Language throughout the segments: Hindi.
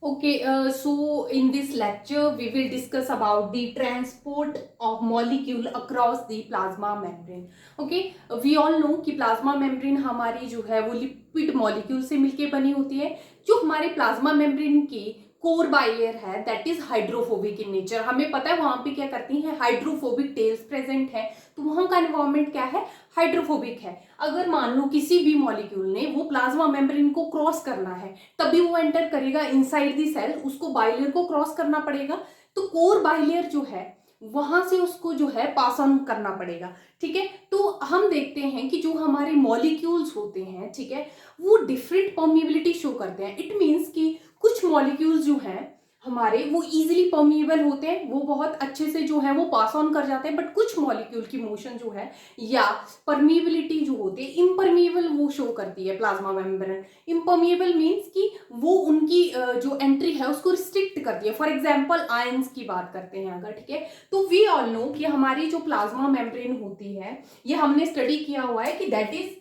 Okay, so in this lecture, we will discuss about the transport of molecule across the plasma membrane. Okay, we all know कि plasma membrane हमारी जो है वो लिपिड मॉलिक्यूल से मिलके बनी होती है। जो हमारे प्लाज्मा मेम्ब्रेन की कोर बाइलेयर है that is hydrophobic in nature. हमें पता है वहां पे क्या करती हैं, हाइड्रोफोबिक टेल्स प्रेजेंट है, तो वहां का एनवायरमेंट क्या है, हाइड्रोफोबिक है। अगर मान लो किसी भी मॉलिक्यूल ने वो प्लाज्मा मेम्ब्रेन को क्रॉस करना है तभी वो एंटर करेगा इनसाइड द सेल, उसको बाइलेयर को क्रॉस करना पड़ेगा। तो कोर बाइलेयर जो है वहां से उसको जो है पास ऑन करना पड़ेगा। ठीक है, तो हम देखते हैं कि जो हमारे मॉलिक्यूल्स होते हैं, ठीक है, वो डिफरेंट परमिएबिलिटी शो करते हैं। इट मीन्स कि कुछ मॉलिक्यूल्स जो हैं हमारे वो इजीली परमिएबल होते हैं, वो बहुत अच्छे से जो है वो पास ऑन कर जाते हैं। बट कुछ मॉलिक्यूल की मोशन जो है या परमिएबिलिटी जो होती है इम्परमिएबल वो शो करती है प्लाज्मा मेम्ब्रेन। इम्परमिएबल मीन्स कि वो उनकी जो एंट्री है उसको रिस्ट्रिक्ट करती है। फॉर एग्जाम्पल आयंस की बात करते हैं अगर, ठीक है, तो वी ऑल नो कि हमारी जो प्लाज्मा मेम्ब्रेन होती है, ये हमने स्टडी किया हुआ है कि that is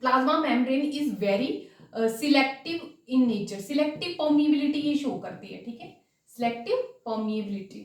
plasma membrane is very selective in nature. Selective permeability ये शो करती है। ठीक है, selective permeability,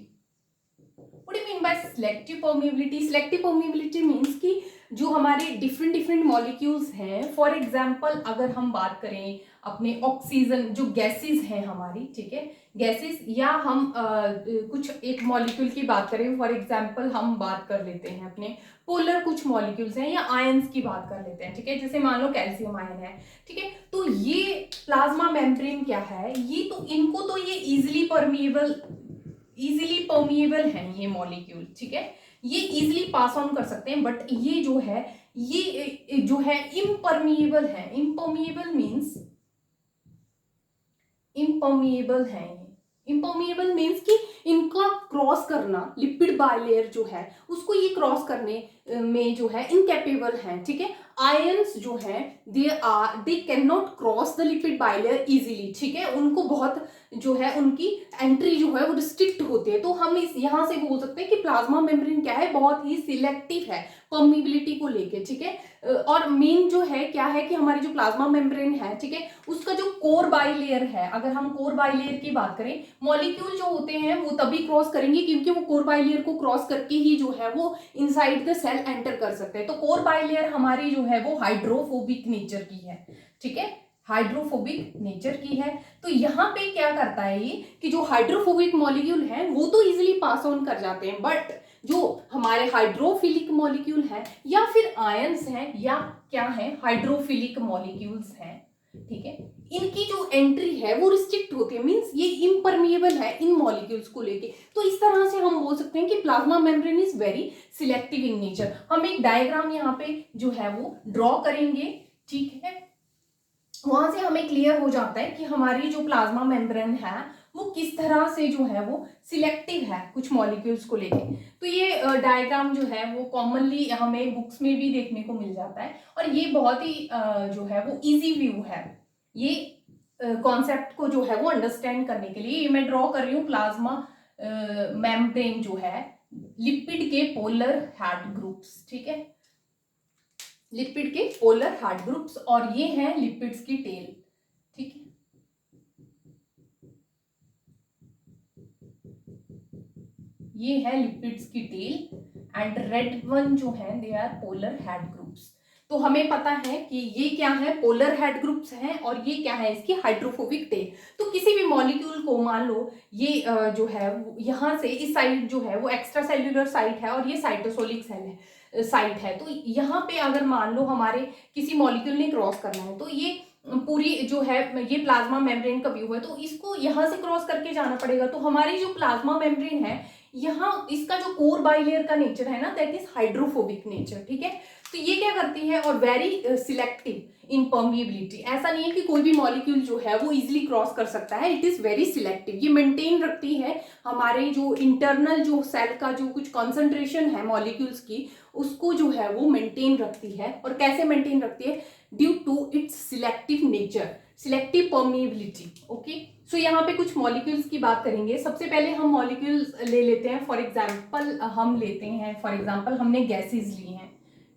what do you mean by selective permeability? Selective permeability means कि जो हमारे डिफरेंट डिफरेंट मॉलिक्यूल्स हैं, फॉर एग्जांपल अगर हम बात करें अपने ऑक्सीजन जो गैसेस हैं हमारी, ठीक है, गैसेस, या हम कुछ एक मॉलिक्यूल की बात करें, फॉर एग्जांपल हम बात कर लेते हैं अपने पोलर कुछ मॉलिक्यूल्स हैं या आयंस की बात कर लेते हैं, ठीक है, जैसे मान लो कैल्शियम आयन है, ठीक है, तो ये प्लाज्मा मेम्ब्रेन क्या है, ये तो इनको तो ये इजीली परमिएबल है ये मॉलिक्यूल, ठीक है, ये इजीली पास ऑन कर सकते हैं। बट ये जो है ये जो है इम्परमिएबल है। इम्परमिएबल मींस इम्परमिएबल है। इम्परमिएबल मींस कि इनका क्रॉस करना, लिपिड बाइलेयर जो है उसको ये क्रॉस करने में जो है इनकेपेबल है। ठीक है, आयंस जो है they can not cross the lipid bilayer easily. ठीक है, उनको बहुत जो है उनकी एंट्री जो है वो रिस्ट्रिक्ट होती है। तो हम इस यहाँ से बोल सकते हैं कि प्लाज्मा मेम्ब्रेन क्या है, बहुत ही सिलेक्टिव है परमिबिलिटी को लेके। ठीक है, और मेन जो है क्या है कि हमारी जो प्लाज्मा मेम्ब्रेन है, ठीक है, उसका जो कोर बाइलेयर है, अगर हम कोर बाइलेयर की बात करें, मॉलिक्यूल जो होते हैं वो तभी क्रॉस करेंगे क्योंकि वो कोर बाइलेयर को क्रॉस करके ही जो है वो इनसाइड द सेल एंटर कर सकते हैं। तो कोर बाइलेयर हमारी जो है वो हाइड्रोफोबिक नेचर की है। ठीक है, हाइड्रोफोबिक नेचर की है। तो यहाँ पे क्या करता है ये कि जो हाइड्रोफोबिक मॉलिक्यूल है वो तो इजिली पास ऑन कर जाते हैं, बट जो हमारे हाइड्रोफिलिक मॉलिक्यूल है या फिर आयंस हैं या क्या है हाइड्रोफिलिक मॉलिक्यूल्स हैं, ठीक है, इनकी जो एंट्री है वो रिस्ट्रिक्ट होती है। मींस ये इम्परमिएबल है इन मॉलिक्यूल्स को लेके। तो इस तरह से हम बोल सकते हैं कि plasma membrane is very selective in nature. हम एक डायग्राम यहाँ पे जो है वो ड्रॉ करेंगे, ठीक है, वहां से हमें क्लियर हो जाता है कि हमारी जो प्लाज्मा मेम्ब्रेन है वो किस तरह से जो है वो सिलेक्टिव है कुछ मॉलिक्यूल्स को लेके। तो ये डायग्राम जो है वो कॉमनली हमें बुक्स में भी देखने को मिल जाता है और ये बहुत ही जो है वो इजी व्यू है ये कॉन्सेप्ट को जो है वो अंडरस्टैंड करने के लिए। ये मैं ड्रॉ कर रही हूँ प्लाज्मा मेम्ब्रेन जो है लिपिड के पोलर हेड ग्रुप्स, ठीक है, लिपिड के पोलर हेड ग्रुप्स, और ये हैं लिपिड्स की टेल। ठीक है, ये है लिपिड्स की टेल एंड रेड वन जो है they are polar head groups. तो हमें पता है कि ये क्या है, पोलर हेड ग्रुप्स हैं, और ये क्या है, इसकी हाइड्रोफोबिक टेल। तो किसी भी मॉलिक्यूल को मान लो ये जो है यहाँ से इस साइड जो है वो एक्स्ट्रा सेल्यूलर साइट है और ये साइटोसोलिक सेल है साइट है। तो यहाँ पे अगर मान लो हमारे किसी मॉलिक्यूल ने क्रॉस करना है तो ये पूरी जो है ये प्लाज्मा मेम्ब्रेन का व्यू है, तो इसको यहाँ से क्रॉस करके जाना पड़ेगा। तो हमारी जो प्लाज्मा मेम्ब्रेन है यहाँ इसका जो कोर बाइलेयर का नेचर है ना दैट इज हाइड्रोफोबिक नेचर। ठीक है, तो ये क्या करती है और वेरी सिलेक्टिव इन परमिएबिलिटी। ऐसा नहीं है कि कोई भी मॉलिक्यूल जो है वो इजिली क्रॉस कर सकता है, इट इज वेरी सिलेक्टिव। ये मेंटेन रखती है हमारे जो इंटरनल जो सेल का जो कुछ कॉन्सेंट्रेशन है मॉलिक्यूल्स की उसको जो है वो मेंटेन रखती है। और कैसे मेंटेन रखती है, due to its selective nature, selective permeability. Okay, so यहाँ पे कुछ मॉलिक्यूल्स की बात करेंगे। सबसे पहले हम मॉलिक्यूल्स ले लेते हैं, फॉर एग्जांपल हम लेते हैं, फॉर एग्जांपल हमने गैसेस ली हैं,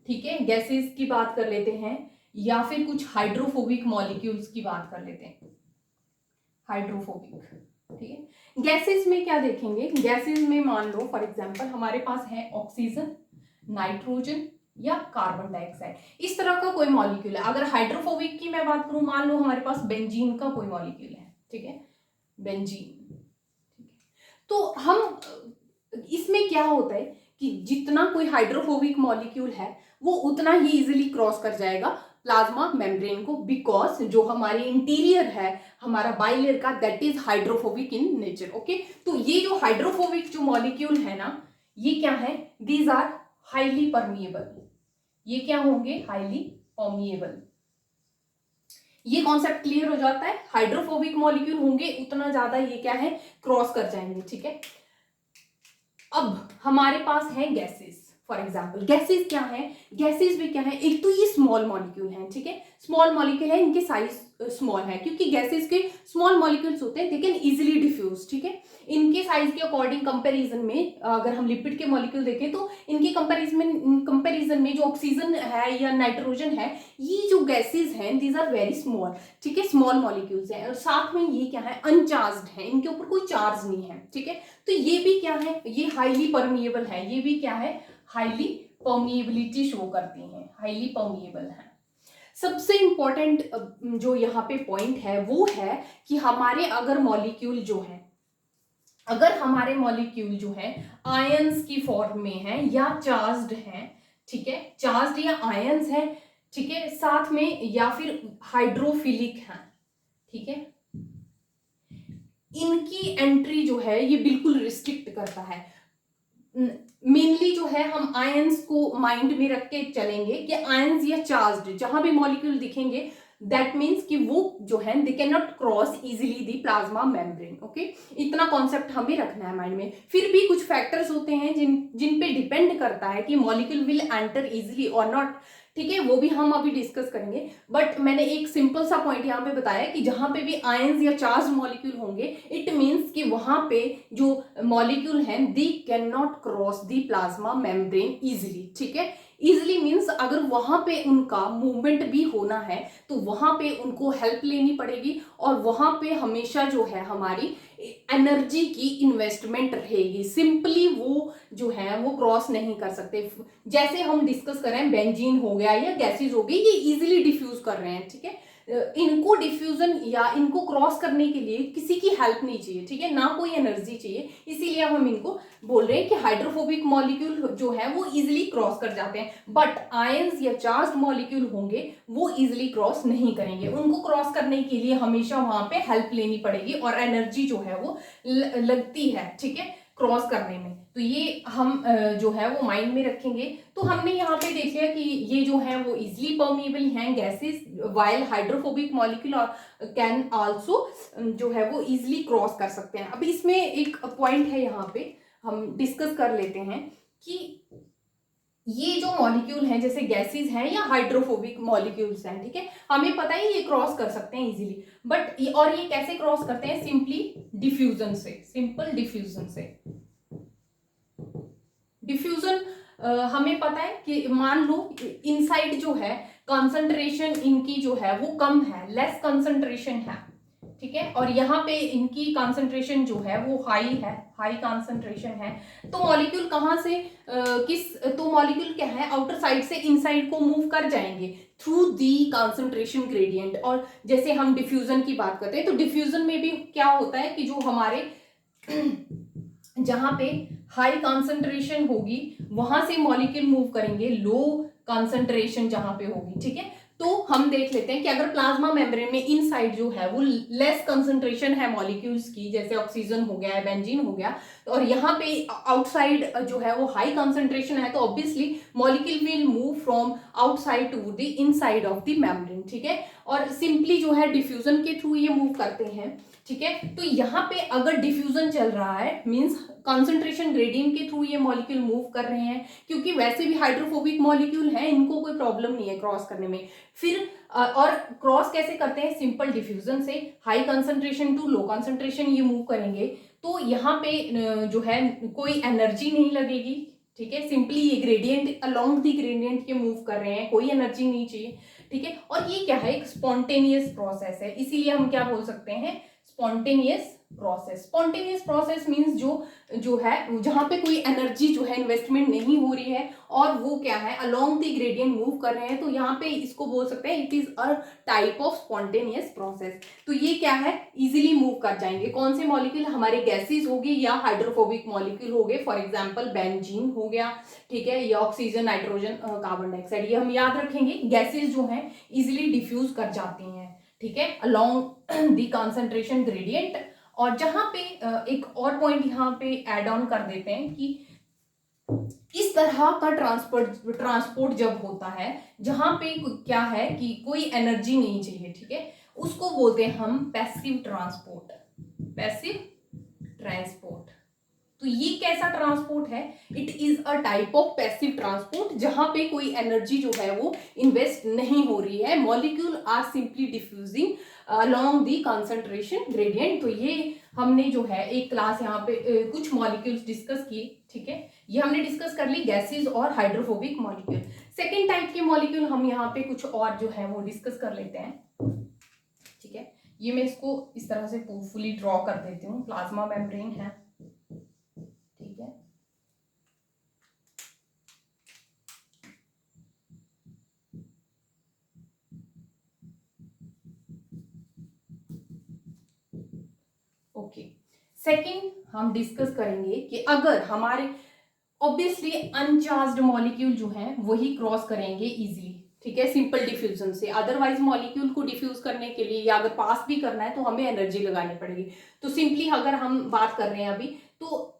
ठीक है, गैसेस की बात कर लेते हैं, या फिर कुछ हाइड्रोफोबिक मॉलिक्यूल्स की बात कर लेते हैं। हाइड्रोफोबिक, ठीक है। गैसेस में क्या देखेंगे, गैसेस में मान लो फॉर एग्जांपल हमारे पास है ऑक्सीजन, नाइट्रोजन या कार्बन डाइऑक्साइड, इस तरह का कोई मॉलिक्यूल है। अगर हाइड्रोफोबिक की मैं बात करूं, मान लो हमारे पास बेंजीन का कोई मॉलिक्यूल है, ठीक है, बेंजीन, ठीक है। तो हम इसमें क्या होता है कि जितना कोई हाइड्रोफोबिक मॉलिक्यूल है वो उतना ही इजीली क्रॉस कर जाएगा प्लाज्मा मेम्ब्रेन को, बिकॉज जो हमारी इंटीरियर है हमारा बाइलेयर का, that is hydrophobic in nature, okay. तो ये जो हाइड्रोफोबिक जो मॉलिक्यूल है ना, ये क्या है, दीज आर हाईली परमिएबल, ये क्या होंगे, हाईली परमिएबल। ये कॉन्सेप्ट क्लियर हो जाता है, हाइड्रोफोबिक मॉलिक्यूल होंगे उतना ज्यादा ये क्या है, क्रॉस कर जाएंगे, ठीक है। अब हमारे पास है गैसेस, फॉर एग्जाम्पल गैसेस क्या है, गैसेस भी क्या है, एक तो ये स्मॉल मॉलिक्यूल है, ठीक है, स्मॉल मॉलिक्यूल है, इनके साइज स्मॉल है, क्योंकि गैसेस के स्मॉल मॉलिक्यूल्स होते हैं, दे कैन इजीली डिफ्यूज, ठीक है। इनके साइज के अकॉर्डिंग कंपैरिजन में अगर हम लिपिड के मॉलिक्यूल देखें तो इनके कंपैरिजन में जो ऑक्सीजन है या नाइट्रोजन है, ये जो गैसेस हैं दीज आर वेरी स्मॉल, ठीक है, स्मॉल मॉलिक्यूल्स हैं, और साथ में ये क्या है, अनचार्ज्ड है, इनके ऊपर कोई चार्ज नहीं है, ठीक है। तो ये भी क्या है, ये हाईली परमिएबल है, ये भी क्या है, हाईली परमिएबिलिटी शो करती हैं, हाईली परमिएबल है। सबसे इंपॉर्टेंट जो यहाँ पे पॉइंट है वो है कि हमारे अगर मॉलिक्यूल जो है, अगर हमारे मॉलिक्यूल जो है आयंस की फॉर्म में है या चार्ज्ड है, ठीक है, चार्ज्ड या आयंस है, ठीक है, साथ में या फिर हाइड्रोफिलिक है, ठीक है, इनकी एंट्री जो है ये बिल्कुल रिस्ट्रिक्ट करता है। मेनली जो है हम आयंस को माइंड में रख के चलेंगे कि आयंस या चार्ज्ड जहां भी मॉलिक्यूल दिखेंगे, दैट मीन्स कि वो जो है they can not cross easily the plasma membrane, okay. इतना कॉन्सेप्ट हमें रखना है माइंड में। फिर भी कुछ फैक्टर्स होते हैं जिन पे डिपेंड करता है कि मॉलिक्यूल विल एंटर इजीली और नॉट, ठीक है, वो भी हम अभी डिस्कस करेंगे। बट मैंने एक सिंपल सा पॉइंट यहाँ पे बताया कि जहां पे भी आयंस या चार्ज मॉलिक्यूल होंगे, इट मीन्स कि वहां पे जो मॉलिक्यूल हैं they can not cross the plasma membrane easily, ठीक है। इजिली मीन्स अगर वहां पे उनका मूवमेंट भी होना है तो वहां पे उनको हेल्प लेनी पड़ेगी, और वहां पे हमेशा जो है हमारी एनर्जी की इन्वेस्टमेंट रहेगी, सिंपली वो जो है वो क्रॉस नहीं कर सकते। जैसे हम डिस्कस कर रहे हैं, बेंजीन हो गया या गैसेज हो गई, ये इजीली डिफ्यूज कर रहे हैं, ठीक है, इनको डिफ्यूजन या इनको क्रॉस करने के लिए किसी की हेल्प नहीं चाहिए, ठीक है, ना कोई एनर्जी चाहिए, इसीलिए हम इनको बोल रहे हैं कि हाइड्रोफोबिक मॉलिक्यूल जो है वो इजीली क्रॉस कर जाते हैं। बट आयंस या चार्ज्ड मॉलिक्यूल होंगे वो इजीली क्रॉस नहीं करेंगे, उनको क्रॉस करने के लिए हमेशा वहां पे हेल्प लेनी पड़ेगी और एनर्जी जो है वो लगती है, ठीक है, क्रॉस करने में। तो ये हम जो है वो माइंड में रखेंगे। तो हमने यहाँ पे देख लिया कि ये जो है वो इजिली परमिएबल हैं gases, while hydrophobic molecule can also जो है वो इजिली क्रॉस कर सकते हैं। अब इसमें एक पॉइंट है यहाँ पे हम डिस्कस कर लेते हैं कि ये जो मॉलिक्यूल हैं जैसे गैसेस हैं या हाइड्रोफोबिक मॉलिक्यूल्स हैं, ठीक है, हमें पता है ये क्रॉस कर सकते हैं इजीली, बट और ये कैसे क्रॉस करते हैं, सिंपली डिफ्यूजन से, सिंपल डिफ्यूजन से। डिफ्यूजन हमें पता है कि मान लो इनसाइड जो है कंसंट्रेशन इनकी जो है वो कम है, लेस कंसंट्रेशन है, ठीक है, और यहाँ पे इनकी कंसंट्रेशन जो है वो हाई है, हाई कंसंट्रेशन है। तो मॉलिक्यूल कहाँ से तो मॉलिक्यूल क्या है, आउटर साइड से इनसाइड को मूव कर जाएंगे थ्रू दी कंसंट्रेशन ग्रेडियंट। और जैसे हम डिफ्यूजन की बात करते हैं तो डिफ्यूजन में भी क्या होता है कि जो हमारे जहां पे हाई कंसंट्रेशन होगी वहां से मॉलिक्यूल मूव करेंगे लो कंसंट्रेशन जहां पे होगी, ठीक है। तो हम देख लेते हैं कि अगर प्लाज्मा मेम्ब्रेन में इनसाइड जो है वो लेस कंसंट्रेशन है मॉलिक्यूल्स की, जैसे ऑक्सीजन हो गया, बेंजीन हो गया, और यहाँ पे आउटसाइड जो है वो हाई कंसंट्रेशन है, तो obviously molecule will move from outside to the inside of the membrane, ठीक है, और सिंपली जो है डिफ्यूजन के थ्रू ये मूव करते हैं, ठीक है। तो यहाँ पे अगर डिफ्यूजन चल रहा है मींस कंसंट्रेशन ग्रेडियंट के थ्रू ये मॉलिक्यूल मूव कर रहे हैं, क्योंकि वैसे भी हाइड्रोफोबिक मॉलिक्यूल है, इनको कोई प्रॉब्लम नहीं है क्रॉस करने में। फिर और क्रॉस कैसे करते हैं, सिंपल डिफ्यूजन से, high concentration to low concentration ये मूव करेंगे। तो यहाँ पे जो है कोई एनर्जी नहीं लगेगी, ठीक है, सिंपली ये ग्रेडियंट अलोंग दी ग्रेडियंट ये मूव कर रहे हैं, कोई एनर्जी नहीं चाहिए, ठीक है। और ये क्या है, एक स्पॉन्टेनियस प्रोसेस है, इसीलिए हम क्या बोल सकते हैं, spontaneous process. Spontaneous process means जो है जहां पे कोई एनर्जी जो है इन्वेस्टमेंट नहीं हो रही है और वो क्या है अलोंग द ग्रेडियंट मूव कर रहे हैं, तो यहाँ पे इसको बोल सकते हैं it is a type of spontaneous process. तो ये क्या है, इजीली मूव कर जाएंगे। कौन से मॉलिक्यूल, हमारे गैसेज हो गए या हाइड्रोफोबिक मॉलिक्यूल हो गए, फॉर एग्जाम्पल बेंजीन हो गया, ठीक है, या ऑक्सीजन, नाइट्रोजन, कार्बन डाइऑक्साइड, ये हम याद रखेंगे। गैसेज जो है इजिली डिफ्यूज कर जाती हैं, ठीक है, अलोंग द कंसंट्रेशन ग्रेडियंट। और जहां पे एक और पॉइंट यहाँ पे ऐड ऑन कर देते हैं कि इस तरह का ट्रांसपोर्ट जब होता है जहां पे क्या है कि कोई एनर्जी नहीं चाहिए, ठीक है, उसको बोलते हैं हम पैसिव ट्रांसपोर्ट। पैसिव ट्रांसपोर्ट, तो ये कैसा ट्रांसपोर्ट है, it is a type of passive transport जहां पे कोई एनर्जी जो है वो इन्वेस्ट नहीं हो रही है, molecule are simply diffusing along the concentration gradient. तो ये हमने जो है एक क्लास यहाँ पे कुछ मॉलिक्यूल्स डिस्कस किए, ठीक है, ये हमने डिस्कस कर ली गैसेज और हाइड्रोफोबिक मॉलिक्यूल। सेकेंड टाइप के मॉलिक्यूल हम यहाँ पे कुछ और जो है वो डिस्कस कर लेते हैं, ठीक है। ये मैं इसको इस तरह से फुली ड्रॉ कर देती हूँ, प्लाज्मा मेम्ब्रेन है, ठीक है। ओके, सेकंड हम डिस्कस करेंगे कि अगर हमारे ऑब्वियसली अनचार्ज्ड मॉलिक्यूल जो है वही क्रॉस करेंगे इजीली, ठीक है, सिंपल डिफ्यूजन से। अदरवाइज मॉलिक्यूल को डिफ्यूज करने के लिए या अगर पास भी करना है तो हमें एनर्जी लगानी पड़ेगी। तो सिंपली अगर हम बात कर रहे हैं अभी, तो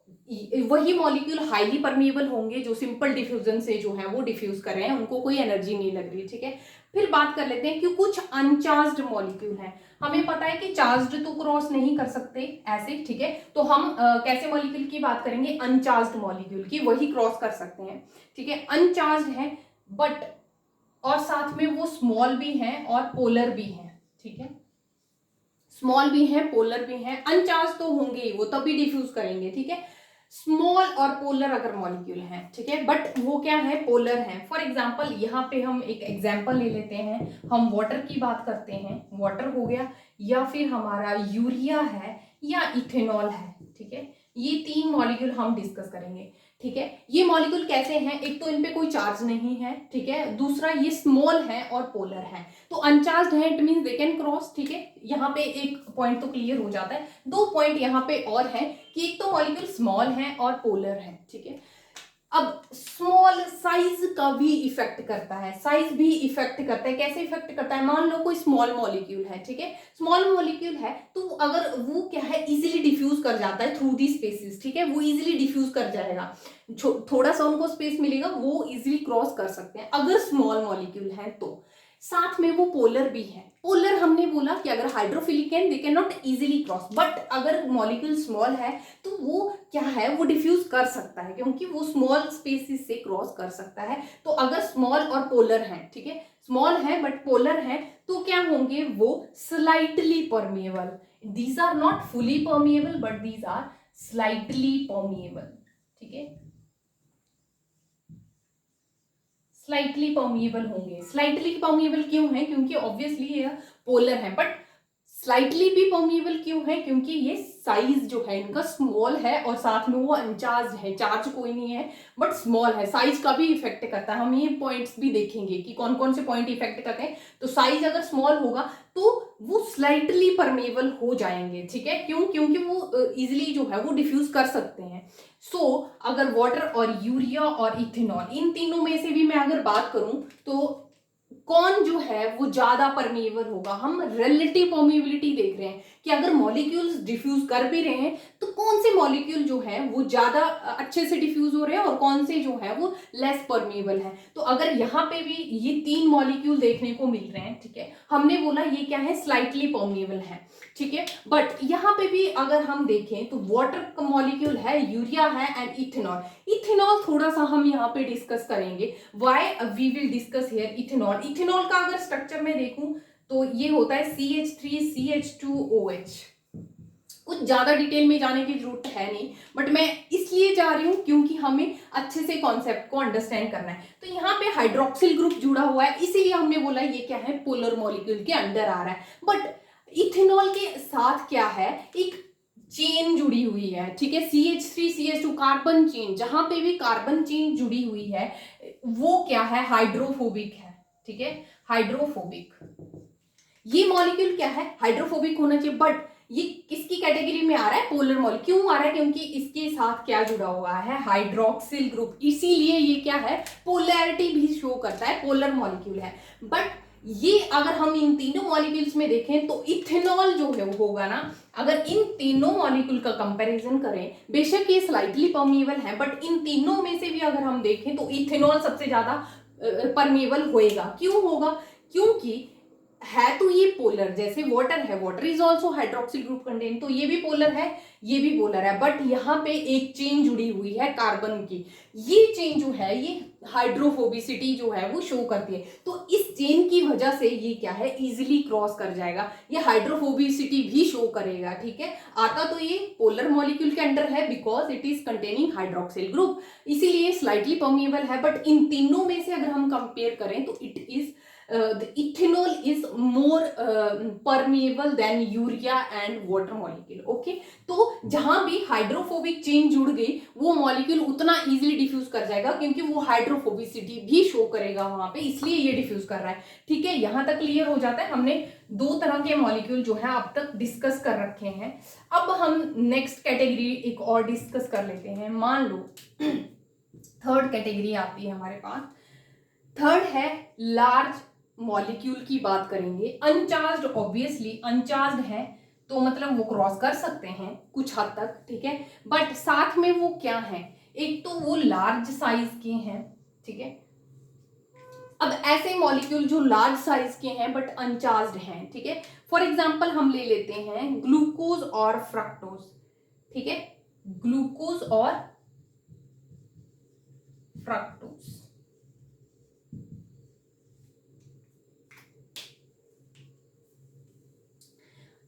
वही मॉलिक्यूल हाईली परमिएबल होंगे जो सिंपल डिफ्यूजन से जो है वो डिफ्यूज कर रहे हैं, उनको कोई एनर्जी नहीं लग रही, ठीक है। फिर बात कर लेते हैं कि कुछ अनचार्ज्ड मॉलिक्यूल हैं, हमें पता है कि चार्ज्ड तो क्रॉस नहीं कर सकते ऐसे, ठीक है, तो हम कैसे मॉलिक्यूल की बात करेंगे, अनचार्ज्ड मॉलिक्यूल की, वही क्रॉस कर सकते हैं, ठीक है। अनचार्ज्ड है बट और साथ में वो स्मॉल भी हैं और पोलर भी हैं, ठीक है, स्मॉल भी हैं पोलर भी हैं। अनचार्ज तो होंगे ही, वो तभी डिफ्यूज करेंगे, ठीक है। स्मॉल और पोलर अगर मॉलिक्यूल हैं, ठीक है, बट वो क्या है, पोलर हैं। फॉर एग्जांपल यहाँ पे हम एक एग्जांपल ले लेते हैं, हम वाटर की बात करते हैं, वाटर हो गया, या फिर हमारा यूरिया है या इथेनॉल है, ठीक है, ये तीन मॉलिक्यूल हम डिस्कस करेंगे, ठीक है। ये मॉलिक्यूल कैसे हैं, एक तो इनपे कोई चार्ज नहीं है, ठीक है, दूसरा ये स्मॉल है और पोलर है। तो अनचार्ज्ड है, it means they can cross, ठीक है, यहाँ पे एक पॉइंट तो क्लियर हो जाता है। दो पॉइंट यहाँ पे और है कि एक तो मॉलिक्यूल स्मॉल है और पोलर है, ठीक है। अब स्मॉल साइज का भी इफेक्ट करता है, साइज भी इफेक्ट करता है। कैसे इफेक्ट करता है, मान लो कोई स्मॉल मॉलिक्यूल है, ठीक है, स्मॉल मॉलिक्यूल है तो अगर वो क्या है इजीली डिफ्यूज कर जाता है थ्रू दी स्पेसेस, ठीक है, वो इजीली डिफ्यूज कर जाएगा, थोड़ा सा उनको स्पेस मिलेगा, वो इजीली क्रॉस कर सकते हैं अगर स्मॉल मॉलिक्यूल है तो। साथ में वो पोलर भी है। पोलर हमने बोला कि अगर हाइड्रोफिलिक है they can not easily cross, but अगर मॉलिक्यूल स्मॉल है तो वो क्या है, वो डिफ्यूज कर सकता है क्योंकि वो स्मॉल स्पेसिस से क्रॉस कर सकता है। तो अगर स्मॉल और पोलर है, ठीक है, स्मॉल है बट पोलर है, तो क्या होंगे, वो slightly permeable. These are not fully permeable but these are slightly permeable, ठीक है, स्लाइटली परमिएबल होंगे। स्लाइटली परमिएबल क्यों है, क्योंकि ऑब्वियसली ये पोलर है, बट स्लाइटली भी परमिएबल क्यों है, क्योंकि ये साइज जो है इनका स्मॉल है और साथ में वो अनचार्ज है, चार्ज कोई नहीं है बट स्मॉल है, साइज का भी इफेक्ट करता है। हम ये पॉइंट्स भी देखेंगे कि कौन कौन से पॉइंट इफेक्ट करते हैं। तो साइज अगर स्मॉल होगा तो वो स्लाइटली परमेबल हो जाएंगे, ठीक है, क्यों, क्योंकि वो इजिली जो है वो डिफ्यूज कर सकते हैं। अगर वाटर और यूरिया और इथेनॉल, इन तीनों में से भी मैं अगर बात करूं तो कौन जो है वो ज्यादा परमेबल होगा। हम रिलेटिव परमेबिलिटी देख रहे हैं कि अगर मॉलिक्यूल्स डिफ्यूज कर भी रहे हैं तो कौन से मॉलिक्यूल जो है वो ज्यादा अच्छे से डिफ्यूज हो रहे हैं और कौन से जो है वो लेस परमेबल है। तो अगर यहाँ पे भी ये तीन मॉलिक्यूल देखने को मिल रहे हैं, ठीक है, हमने बोला ये क्या है, स्लाइटली परमेबल है, ठीक है, बट यहाँ पे भी अगर हम देखें तो वाटर का मॉलिक्यूल है, यूरिया है एंड इथेनॉल। इथेनॉल थोड़ा सा हम यहाँ पे डिस्कस करेंगे, why we will discuss here ethanol. Ethanol का अगर स्ट्रक्चर में देखूं तो ये होता है CH3CH2OH। कुछ ज्यादा डिटेल में जाने की जरूरत है नहीं, बट मैं इसलिए जा रही हूं क्योंकि हमें अच्छे से कॉन्सेप्ट को अंडरस्टैंड करना है। तो यहाँ पे हाइड्रोक्सिल ग्रुप जुड़ा हुआ है, इसीलिए हमने बोला ये क्या है, पोलर मॉलिक्यूल के अंडर आ रहा है। बट इथेनॉल के साथ क्या है, एक चेन जुड़ी हुई है, ठीक है, CH3CH2 कार्बन चेन, जहां पे भी कार्बन चेन जुड़ी हुई है वो क्या है, हाइड्रोफोबिक है, ठीक है, हाइड्रोफोबिक। ये मॉलिक्यूल क्या है, हाइड्रोफोबिक होना चाहिए, बट ये किसकी कैटेगरी में आ रहा है, पोलर मॉलिक्यूल। क्यों आ रहा है, क्योंकि इसके साथ क्या जुड़ा हुआ है, हाइड्रोक्सिल ग्रुप, इसीलिए ये क्या है, पोलैरिटी भी शो करता है, पोलर मॉलिक्यूल है। बट ये अगर हम इन तीनों मॉलिक्यूल्स में देखें तो इथेनॉल जो है वो होगा ना, अगर इन तीनों मॉलिक्यूल का कंपैरिजन करें, बेशक ये स्लाइटली परमिएबल है, बट इन तीनों में से भी अगर हम देखें तो इथेनॉल सबसे ज्यादा परमिएबल होएगा। क्यों होगा, क्योंकि है तो ये पोलर, जैसे वाटर है, water is also hydroxyl group contain, तो ये भी पोलर है, ये भी पोलर है, बट यहाँ पे एक चेन जुड़ी हुई है कार्बन की। ये चेन जो है ये हाइड्रोफोबिसिटी जो है वो शो करती है, तो इस चेन की वजह से ये क्या है, इजिली क्रॉस कर जाएगा, ये हाइड्रोफोबिसिटी भी शो करेगा, ठीक है। आता तो ये पोलर मॉलिक्यूल के अंडर है because it is containing hydroxyl group, इसीलिए स्लाइटली परमिएबल है, बट इन तीनों में से अगर हम कंपेयर करें तो it is the ethanol is more permeable than urea and water molecule, okay। तो जहां भी हाइड्रोफोबिक चेन जुड़ गई वो मॉलिक्यूल उतना इजीली डिफ्यूज कर जाएगा, क्योंकि वो हाइड्रोफोबिसिटी भी शो करेगा वहां पे, इसलिए ये डिफ्यूज कर रहा है, ठीक है। यहां तक क्लियर हो जाता है, हमने दो तरह के मॉलिक्यूल जो है अब तक डिस्कस कर रखे हैं। अब हम नेक्स्ट कैटेगरी एक और डिस्कस कर लेते हैं। मान लो थर्ड कैटेगरी आती है हमारे पास, थर्ड है लार्ज मॉलिक्यूल की बात करेंगे। अनचार्ज्ड, ऑब्वियसली अनचार्ज्ड है तो मतलब वो क्रॉस कर सकते हैं कुछ हद तक, ठीक है, बट साथ में वो क्या है, एक तो वो लार्ज साइज के हैं, ठीक है। अब ऐसे मॉलिक्यूल जो लार्ज साइज के हैं बट अनचार्ज्ड हैं, ठीक है, फॉर एग्जांपल हम ले लेते हैं ग्लूकोज और फ्रक्टोज, ठीक है, ग्लूकोज और फ्रक्टोज।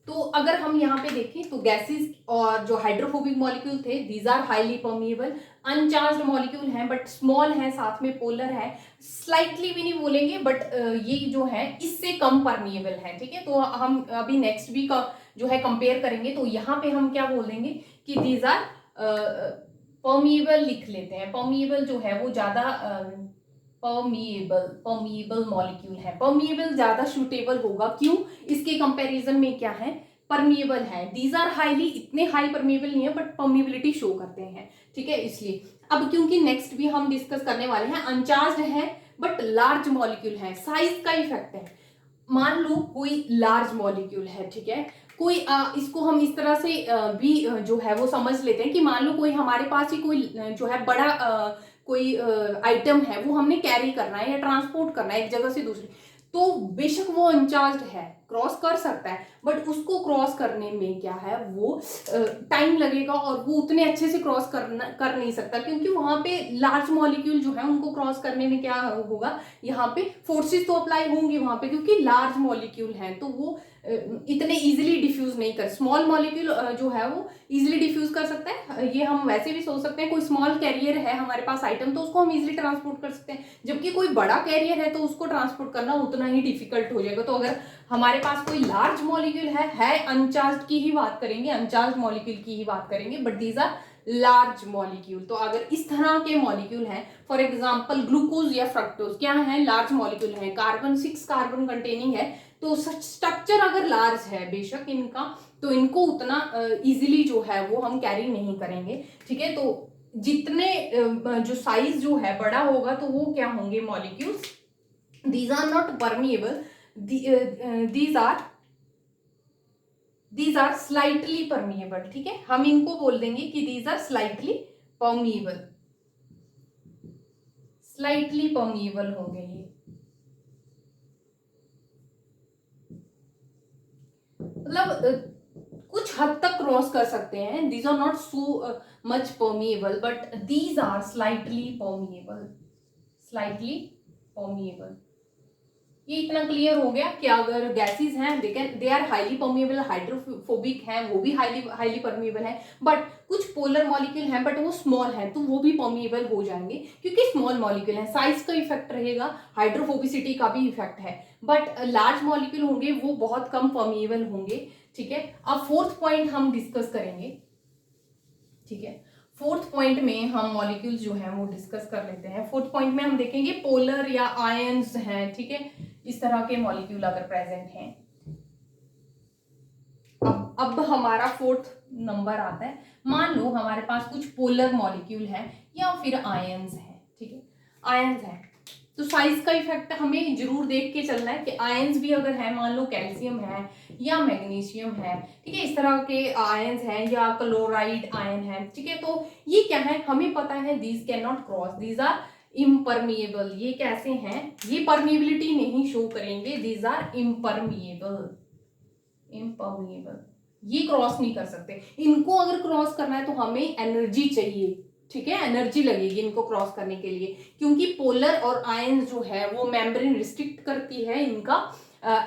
तो अगर हम यहाँ पे देखें तो गैसेस और जो हाइड्रोफोबिक मॉलिक्यूल थे these are highly permeable, uncharged molecule हैं बट स्मॉल हैं, साथ में पोलर है, स्लाइटली भी नहीं बोलेंगे बट ये जो है इससे कम परमिएबल है, ठीक है। तो हम अभी नेक्स्ट वीक जो है कंपेयर करेंगे, तो यहाँ पे हम क्या बोल देंगे कि दीज आर परमिएबल लिख लेते हैं। परमिएबल जो है वो ज्यादा परमिएबल मॉलिक्यूल है, परमिएबल ज्यादा सूटेबल होगा, क्यों, इसके कंपैरिजन में क्या है, परमिएबल है। दीज आर हाईली, इतने हाई परमिएबल नहीं है बट परमिएबिलिटी शो करते हैं, ठीक है, इसलिए। अब क्योंकि नेक्स्ट भी हम डिस्कस करने वाले हैं, अनचार्ज्ड है बट लार्ज मॉलिक्यूल है, साइज का इफेक्ट है। मान लो कोई लार्ज मॉलिक्यूल है, ठीक है, कोई इसको हम इस तरह से भी जो है वो समझ लेते हैं कि मान लो कोई हमारे पास ही कोई जो है बड़ा कोई आइटम है वो हमने कैरी करना है या ट्रांसपोर्ट करना है एक जगह से दूसरी, तो बेशक वो अनचार्ज्ड है, क्रॉस कर सकता है, बट उसको क्रॉस करने में क्या है, वो टाइम लगेगा और वो उतने अच्छे से क्रॉस कर नहीं सकता, क्योंकि वहां पे लार्ज मॉलिक्यूल जो है उनको क्रॉस करने में क्या होगा, यहाँ पे फोर्सेस तो अप्लाई होंगी वहां पे, क्योंकि लार्ज मॉलिक्यूल है तो वो इतने इजीली डिफ्यूज नहीं कर, स्मॉल मॉलिक्यूल जो है वो इजीली डिफ्यूज कर सकता है। ये हम वैसे भी सोच सकते हैं, कोई स्मॉल कैरियर है हमारे पास आइटम तो उसको हम इजीली ट्रांसपोर्ट कर सकते हैं, जबकि कोई बड़ा कैरियर है तो उसको ट्रांसपोर्ट करना उतना ही डिफिकल्ट हो जाएगा। तो अगर हमारे पास कोई लार्ज मॉलिक्यूल है अनचार्ज की ही बात करेंगे, अनचार्ज मॉलिक्यूल की ही बात करेंगे, but these are large molecule. तो अगर इस तरह के मॉलिक्यूल हैं, फॉर एग्जांपल ग्लूकोज या फ्रक्टोज, क्या है, लार्ज मॉलिक्यूल है, कार्बन 6 कार्बन कंटेनिंग है, तो स्ट्रक्चर अगर लार्ज है बेशक इनका, तो इनको उतना इजीली जो है वो हम कैरी नहीं करेंगे, ठीक है। तो जितने जो साइज जो है बड़ा होगा तो वो क्या होंगे molecules, these are not permeable, these are slightly permeable, ठीक है, हम इनको बोल देंगे कि these are slightly permeable, slightly permeable होंगे ये, मतलब कुछ हद तक क्रॉस कर सकते हैं, these are not so much permeable but these are slightly permeable, slightly permeable. ये इतना क्लियर हो गया कि अगर गैसेस हैं they are highly permeable, hydrophobic हैं वो भी हाईली परमिएबल है, बट कुछ पोलर मॉलिक्यूल हैं बट वो स्मॉल हैं तो वो भी परमिएबल हो जाएंगे क्योंकि स्मॉल मॉलिक्यूल है, साइज का इफेक्ट रहेगा, हाइड्रोफोबिसिटी का भी इफेक्ट है, बट लार्ज मॉलिक्यूल होंगे वो बहुत कम परमिएबल होंगे। ठीक है, अब फोर्थ पॉइंट हम डिस्कस करेंगे। ठीक है, फोर्थ पॉइंट में हम मॉलिक्यूल्स जो हैं वो डिस्कस कर लेते हैं। फोर्थ पॉइंट में हम देखेंगे पोलर या आयंस हैं। ठीक है, इस तरह के मॉलिक्यूल अगर प्रेजेंट हैं। अब हमारा फोर्थ नंबर आता है, मान लो हमारे पास कुछ पोलर मॉलिक्यूल है या फिर आयंस है। ठीक है, आयंस है तो साइज का इफेक्ट हमें जरूर देख के चलना है कि आयंस भी अगर है, मान लो कैल्शियम है या मैग्नीशियम है, ठीक है, इस तरह के आयंस हैं या क्लोराइड आयन है। ठीक है, तो ये क्या है हमें पता है, these can not cross, these are impermeable. ये कैसे हैं, ये परमिएबिलिटी नहीं शो करेंगे, दीज आर इम्परमिएबल, इम्परमिएबल, ये क्रॉस नहीं कर सकते। इनको अगर क्रॉस करना है तो हमें एनर्जी चाहिए। ठीक है, एनर्जी लगेगी इनको क्रॉस करने के लिए, क्योंकि पोलर और आयन जो है वो मेम्ब्रेन रिस्ट्रिक्ट करती है इनका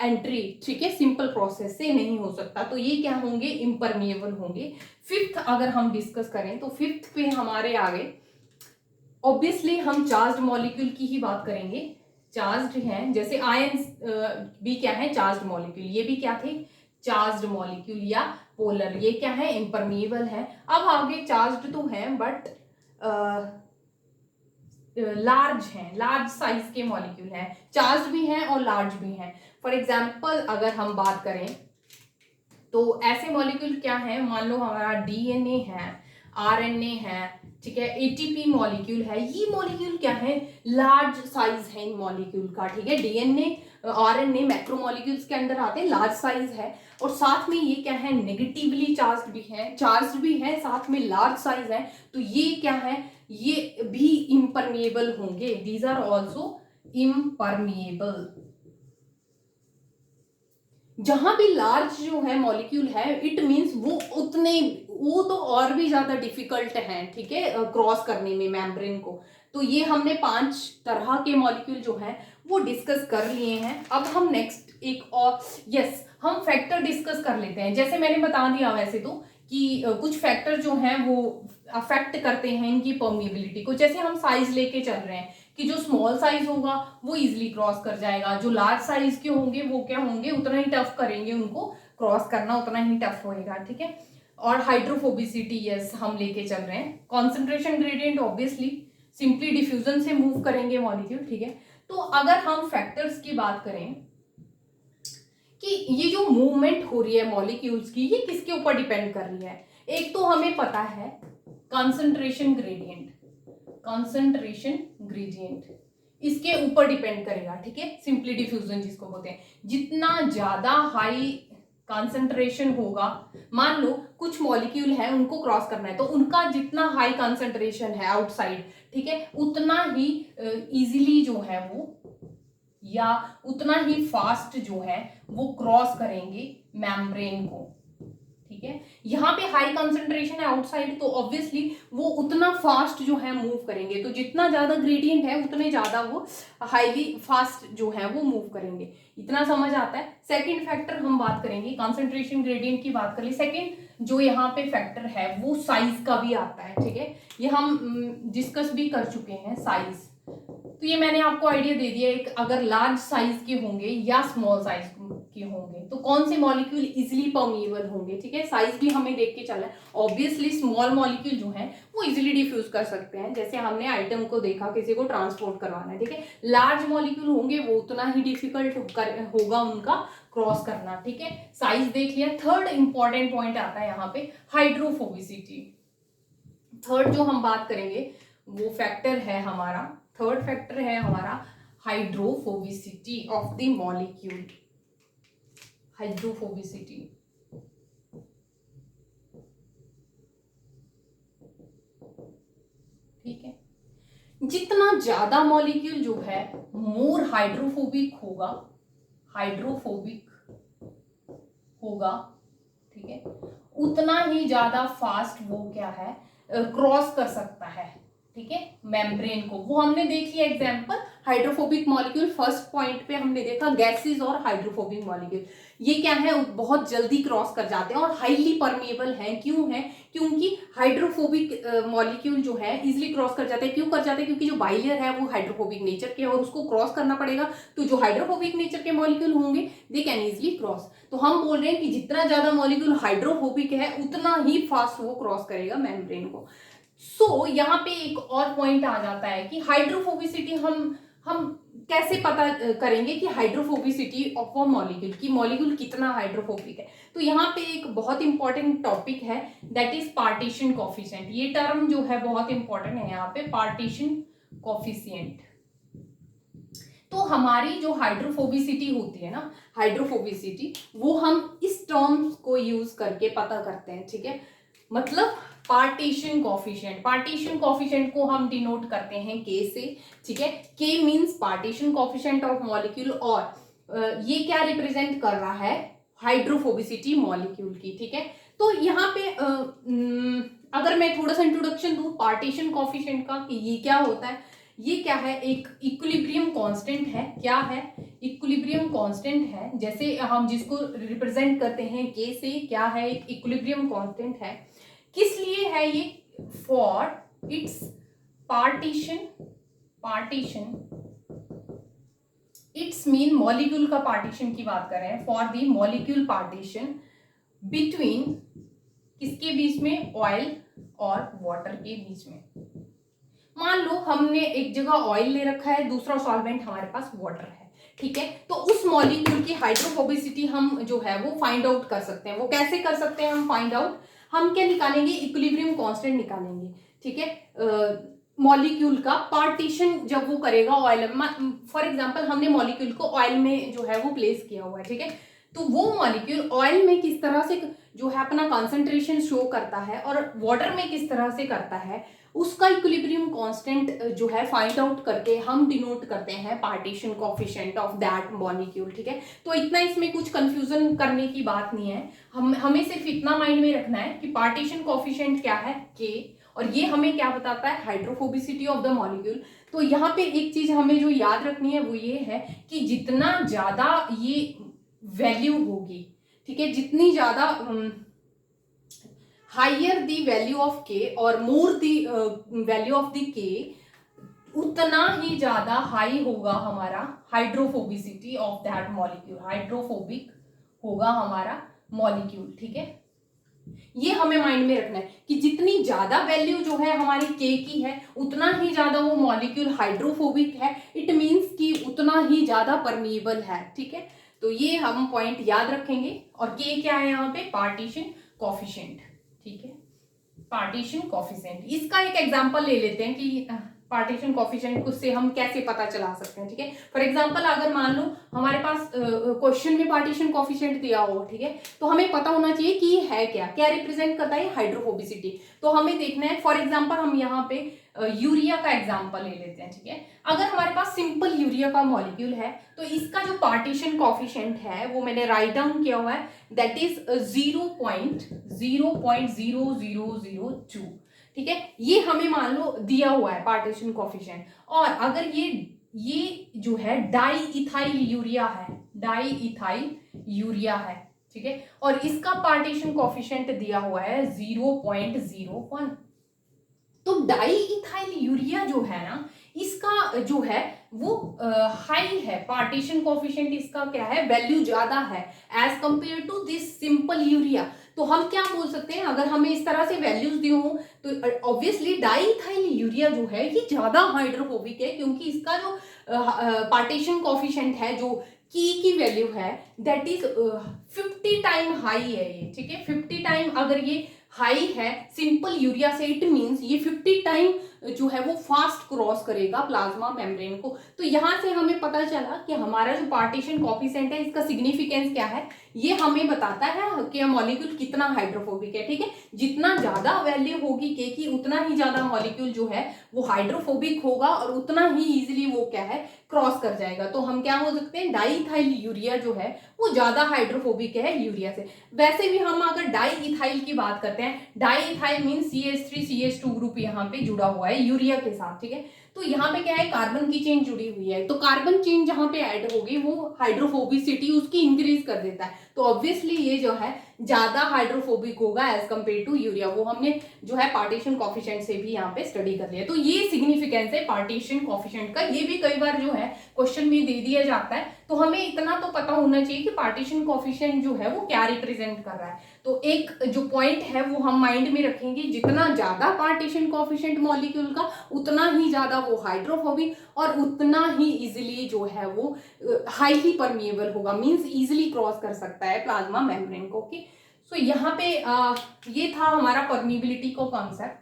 एंट्री। ठीक है, सिंपल प्रोसेस से नहीं हो सकता, तो ये क्या होंगे, इम्परमिएबल होंगे। फिफ्थ अगर हम डिस्कस करें तो फिफ्थ पे हमारे आगे ऑब्वियसली हम चार्ज्ड मॉलिक्यूल की ही बात करेंगे। चार्ज्ड हैं, जैसे आयंस भी क्या है, चार्ज्ड मॉलिक्यूल, ये भी क्या थे, चार्ज्ड मॉलिक्यूल या पोलर, ये क्या है, इम्परमिएबल है। अब आगे चार्ज्ड तो हैं बट लार्ज हैं, लार्ज साइज के मॉलिक्यूल हैं, चार्ज भी हैं और लार्ज भी हैं। फॉर एग्जाम्पल अगर हम बात करें तो ऐसे मॉलिक्यूल क्या हैं, मान लो हमारा डीएनए है, आरएनए है, ठीक है, एटीपी मॉलिक्यूल है, ये मॉलिक्यूल क्या है, लार्ज साइज है इन मॉलिक्यूल का। ठीक है, डीएनए आरएनए मैक्रोमोलिक्यूल्स के अंदर आते हैं, लार्ज साइज है, और साथ में ये क्या है, नेगेटिवली चार्ज्ड भी है, साथ में लार्ज साइज है, तो ये क्या है, ये भी इम्परमिएबल होंगे, दीज आर ऑल्सो इम्परमिएबल। जहां भी लार्ज जो है मॉलिक्यूल है, इट मींस वो तो और भी ज्यादा डिफिकल्ट है, ठीक है, क्रॉस करने में मेम्ब्रेन को। तो ये हमने 5 तरह के मॉलिक्यूल जो हैं वो डिस्कस कर लिए हैं। अब हम नेक्स्ट एक और हम फैक्टर डिस्कस कर लेते हैं। जैसे मैंने बता दिया वैसे तो कि कुछ फैक्टर जो हैं वो अफेक्ट करते हैं इनकी परमिएबिलिटी को। जैसे हम साइज लेके चल रहे हैं कि जो स्मॉल साइज होगा वो इजीली क्रॉस कर जाएगा, जो लार्ज साइज के होंगे वो क्या होंगे, उतना ही टफ करेंगे, उनको क्रॉस करना उतना ही टफ होएगा। ठीक है, और हाइड्रोफोबिसिटी हम लेके चल रहे हैं। Concentration gradient obviously simply diffusion से मूव करेंगे मॉलिक्यूल। ठीक है, तो अगर हम फैक्टर्स की बात करें कि ये जो मूवमेंट हो रही है मॉलिक्यूल्स की, ये किसके ऊपर डिपेंड कर रही है, एक तो हमें पता है कॉन्सेंट्रेशन ग्रेडियंट, इसके ऊपर डिपेंड करेगा। ठीक है, सिंपली डिफ्यूजन जिसको बोलते हैं, जितना ज्यादा हाई कॉन्सेंट्रेशन होगा, मान लो कुछ मॉलिक्यूल है उनको क्रॉस करना है तो उनका जितना हाई कॉन्सेंट्रेशन है आउटसाइड, ठीक है, उतना ही इजीली जो है वो या उतना ही फास्ट जो है वो क्रॉस करेंगे मेम्ब्रेन को। ठीक है, यहाँ पे हाई कंसंट्रेशन है आउटसाइड तो ऑब्वियसली वो उतना फास्ट जो है मूव करेंगे, तो जितना ज्यादा ग्रेडियंट है उतने ज्यादा वो हाईली फास्ट जो है वो मूव करेंगे। इतना समझ आता है। सेकंड फैक्टर हम बात करेंगे, कंसंट्रेशन ग्रेडियंट की बात कर ली। सेकंड जो यहाँ पे फैक्टर है वो साइज का भी आता है। ठीक है, ये हम डिस्कस भी कर चुके हैं साइज, तो ये मैंने आपको आइडिया दे दिया। एक अगर लार्ज साइज के होंगे या स्मॉल साइज के होंगे तो कौन से मॉलिक्यूल इजीली परमिएबल होंगे। ठीक है, साइज भी हमें देख के चलना है। ऑब्वियसली स्मॉल मॉलिक्यूल जो है वो इजीली डिफ्यूज कर सकते हैं, जैसे हमने आइटम को देखा, किसी को ट्रांसपोर्ट करवाना है। ठीक है, लार्ज मॉलिक्यूल होंगे वो उतना ही डिफिकल्ट होगा उनका क्रॉस करना। ठीक है, साइज देख लिया। थर्ड इंपॉर्टेंट पॉइंट आता है यहाँ पे हाइड्रोफोबिसिटी। थर्ड जो हम बात करेंगे वो फैक्टर है हमारा, थर्ड फैक्टर है हमारा hydrophobicity of the molecule. Hydrophobicity, ठीक है, जितना ज्यादा मॉलिक्यूल जो है मोर हाइड्रोफोबिक होगा, ठीक है, उतना ही ज्यादा फास्ट वो क्या है क्रॉस कर सकता है। ठीक है, मेम्ब्रेन को। वो हमने देख लिया example hydrophobic molecule, first point पे हमने देखा गैसेस और हाइड्रोफोबिक मॉलिक्यूल, ये क्या है, बहुत जल्दी क्रॉस कर जाते हैं और हाईली परमेबल हैं। क्यों है, क्योंकि हाइड्रोफोबिक मॉलिक्यूल जो है इजिली क्रॉस कर जाते हैं। क्यों कर जाते हैं, क्योंकि जो बाइलेयर है वो हाइड्रोफोबिक नेचर के और उसको क्रॉस करना पड़ेगा, तो जो हाइड्रोफोबिक नेचर के मॉलिक्यूल होंगे दे कैन इजिली क्रॉस। तो हम बोल रहे हैं कि जितना ज्यादा मॉलिक्यूल हाइड्रोफोबिक है उतना ही फास्ट वो क्रॉस करेगा मेम्ब्रेन को। सो यहाँ पे एक और पॉइंट आ जाता है कि हाइड्रोफोबिसिटी हम कैसे पता करेंगे कि हाइड्रोफोबिसिटी ऑफ अ मॉलिक्यूल, की मॉलिक्यूल कितना हाइड्रोफोबिक है। तो यहाँ पे एक बहुत इंपॉर्टेंट टॉपिक है, दैट इज पार्टीशन कोफिशिएंट। ये टर्म जो है बहुत इंपॉर्टेंट है यहाँ पे, पार्टीशन कोफिशिएंट। तो हमारी जो हाइड्रोफोबिसिटी होती है ना, हाइड्रोफोबिसिटी, वो हम इस टर्म्स को यूज करके पता करते हैं, ठीक है। मतलब पार्टीशन कोफिशिएंट, पार्टीशन कोफिशिएंट को हम डिनोट करते हैं के से, ठीक है। के means partition coefficient of molecule, और ये क्या रिप्रेजेंट कर रहा है, हाइड्रोफोबिसिटी मॉलिक्यूल की, ठीक है। तो यहाँ पे अगर मैं थोड़ा सा इंट्रोडक्शन दूं पार्टीशन कोफिशिएंट का कि ये क्या होता है, ये क्या है, एक इक्विलिब्रियम कांस्टेंट है। क्या है, इक्विलिब्रियम कांस्टेंट है, जैसे हम जिसको रिप्रेजेंट करते हैं के से, क्या है, एक इक्विलिब्रियम कांस्टेंट है। किस लिए है ये, for its partition it's mean molecule का पार्टीशन की बात कर रहे हैं, for the molecule partition between किसके बीच में, ऑयल और वाटर के बीच में। मान लो हमने एक जगह ऑयल ले रखा है, दूसरा सॉल्वेंट हमारे पास वाटर है, ठीक है। तो उस मॉलिक्यूल की हाइड्रोफोबिसिटी हम जो है वो फाइंड आउट कर सकते हैं। वो कैसे कर सकते हैं हम फाइंड आउट, हम क्या निकालेंगे, इक्विलिब्रियम कांस्टेंट निकालेंगे, ठीक है। मॉलिक्यूल का पार्टीशन जब वो करेगा ऑयल, फॉर एग्जांपल हमने मॉलिक्यूल को ऑयल में जो है वो प्लेस किया हुआ है, ठीक है। तो वो मॉलिक्यूल ऑयल में किस तरह से जो है अपना कंसंट्रेशन शो करता है और वाटर में किस तरह से करता है, उसका इक्विलिब्रियम कांस्टेंट जो है फाइंड आउट करके हम डिनोट करते हैं partition coefficient of that molecule, ठीक है। तो इतना इसमें कुछ कंफ्यूजन करने की बात नहीं है, हमें सिर्फ इतना माइंड में रखना है कि पार्टीशन कोफिशिएंट क्या है, के, और ये हमें क्या बताता है, हाइड्रोफोबिसिटी ऑफ द मॉलिक्यूल। तो यहाँ पे एक चीज हमें जो याद रखनी है वो ये है कि जितना ज्यादा ये वैल्यू होगी, ठीक है, जितनी ज्यादा हाइयर द वैल्यू ऑफ के और more the value of the के, उतना ही ज्यादा हाई होगा हमारा hydrophobicity of that molecule, hydrophobic होगा हमारा मॉलिक्यूल, ठीक है। ये हमें माइंड में रखना है कि जितनी ज्यादा वैल्यू जो है हमारी के की है उतना ही ज्यादा वो मॉलिक्यूल हाइड्रोफोबिक है, इट मींस कि उतना ही ज्यादा परमीएबल है, ठीक है। तो ये हम पॉइंट याद रखेंगे। और के क्या है यहाँ पे, पार्टीशन कोफिशिएंट, ठीक है, पार्टीशन कोफिशिएंट। इसका एक एग्जांपल ले लेते हैं कि पार्टीशन कोफिशिएंट से हम कैसे पता चला सकते हैं, ठीक है। फॉर एग्जांपल अगर मान लो हमारे पास क्वेश्चन में पार्टीशन कोफिशिएंट दिया हो, ठीक है, तो हमें पता होना चाहिए कि ये है क्या, क्या रिप्रेजेंट करता है, हाइड्रोफोबिसिटी। तो हमें देखना है, फॉर एग्जांपल हम यहाँ पे यूरिया का एग्जांपल ले लेते हैं, ठीक है। अगर हमारे पास सिंपल यूरिया का मॉलिक्यूल है तो इसका जो पार्टीशन कोफिशिएंट है वो मैंने राइट डाउन किया हुआ है, दैट इज 0.00002, ठीक है। ये हमें मान लो दिया हुआ है पार्टीशन कोफिशिएंट। और अगर ये जो है डाई इथाइल यूरिया है, डाई इथाइल यूरिया है, ठीक है, और इसका पार्टीशन कोफिशिएंट दिया हुआ है 0.01। तो डाई इथाइल यूरिया जो है ना, इसका जो है वो हाई है, पार्टीशन कोफिशिएंट इसका क्या है, वैल्यू ज्यादा है as compare to this simple urea. तो हम क्या बोल सकते हैं, अगर हमें इस तरह से वैल्यूज दी हो तो ऑब्वियसली डाईइथाइल यूरिया जो है ये ज्यादा हाइड्रोफोबिक है, क्योंकि इसका जो पार्टीशन कोफिशिएंट है, जो की वैल्यू है, दैट इज 50 टाइम हाई है ये, ठीक है। 50 टाइम अगर ये हाई है सिंपल यूरिया से, इट मींस ये 50 टाइम जो है वो फास्ट क्रॉस करेगा प्लाज्मा मेम्ब्रेन को। तो यहां से हमें पता चला कि हमारा जो पार्टीशन कोफिशिएंट है इसका सिग्निफिकेंस क्या है, ये हमें बताता है कि मॉलिक्यूल कितना हाइड्रोफोबिक है, ठीक है। जितना ज्यादा वैल्यू होगी के की उतना ही ज्यादा मॉलिक्यूल जो है वो हाइड्रोफोबिक होगा और उतना ही इजीली वो क्या है क्रॉस कर जाएगा। तो हम क्या हो सकते हैं, डाईइथाइल यूरिया जो है वो ज्यादा हाइड्रोफोबिक है यूरिया से। वैसे भी हम अगर डाईइथाइल की बात करते हैं, डाईइथाइल मीन CH3CH2 ग्रुप यहाँ पे जुड़ा हुआ है यूरिया के साथ, ठीक है। तो यहाँ पे क्या है, कार्बन की चेन जुड़ी हुई है, तो कार्बन चेन जहां पे ऐड होगी वो हाइड्रोफोबिसिटी उसकी इंक्रीज कर देता है। तो ऑब्वियसली ये जो है ज्यादा हाइड्रोफोबिक होगा एज कंपेयर टू यूरिया। वो हमने जो है पार्टीशन कॉफिशिएंट से भी यहाँ पे स्टडी कर लिया। तो ये सिग्निफिकेंस है पार्टीशन कॉफिशिएंट का। ये भी कई बार जो है क्वेश्चन में दे दिया जाता है, तो हमें इतना तो पता होना चाहिए कि पार्टीशन कॉफिशिएंट जो है वो क्या रिप्रेजेंट कर रहा है। तो एक जो पॉइंट है वो हम माइंड में रखेंगे, जितना ज्यादा पार्टीशन कॉफिशिएंट मॉलिक्यूल का उतना ही ज्यादा वो हाइड्रोफोबिक और उतना ही इजिली जो है वो हाईली परमिएबल होगा, मींस इजिली क्रॉस कर सकता है प्लाज्मा मेम्ब्रेन को। ओके, सो यहाँ पे ये था हमारा परमिएबिलिटी का कॉन्सेप्ट,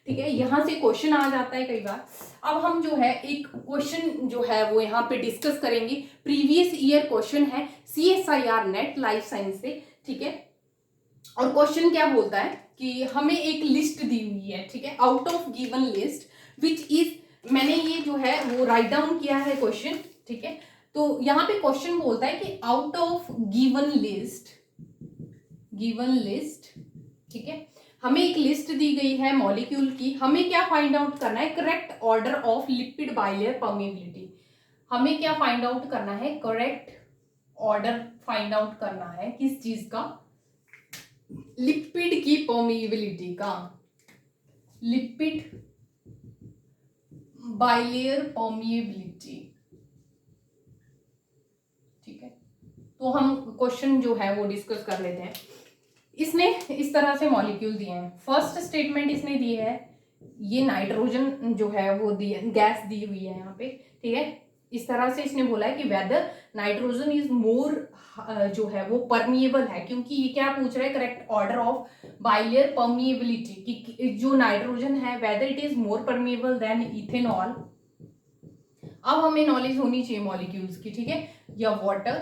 ठीक है। यहाँ से क्वेश्चन आ जाता है कई बार। अब हम जो है एक क्वेश्चन जो है वो यहाँ पे डिस्कस करेंगे। प्रीवियस ईयर क्वेश्चन है CSIR नेट लाइफ साइंस से, ठीक है। और क्वेश्चन क्या बोलता है कि हमें एक लिस्ट दी हुई है, ठीक है, out of given list which is, मैंने ये जो है वो राइट डाउन किया है क्वेश्चन, ठीक है। तो यहाँ पे क्वेश्चन बोलता है कि आउट ऑफ गिवन लिस्ट, ठीक है, हमें एक लिस्ट दी गई है मॉलिक्यूल की, हमें क्या फाइंड आउट करना है, correct order of lipid bilayer permeability. हमें क्या फाइंड आउट करना है, करेक्ट ऑर्डर फाइंड आउट करना है किस चीज का, लिपिड की परमिएबिलिटी का, लिपिड बाइलेयर परमिएबिलिटी, ठीक है। तो हम क्वेश्चन जो है वो डिस्कस कर लेते हैं। इसने इस तरह से मॉलिक्यूल दिए हैं। फर्स्ट स्टेटमेंट इसने दी है, ये नाइट्रोजन जो है वो दी गैस दी हुई है यहाँ पे, ठीक है। इस तरह से इसने बोला है कि वेदर नाइट्रोजन इज मोर जो है वो परमिएबल है, क्योंकि ये क्या पूछ रहा है, correct order of bilayer permeability, कि जो नाइट्रोजन है whether it is more permeable than ethanol. अब हमें नॉलेज होनी चाहिए मॉलिक्यूल्स की, ठीक है, या वाटर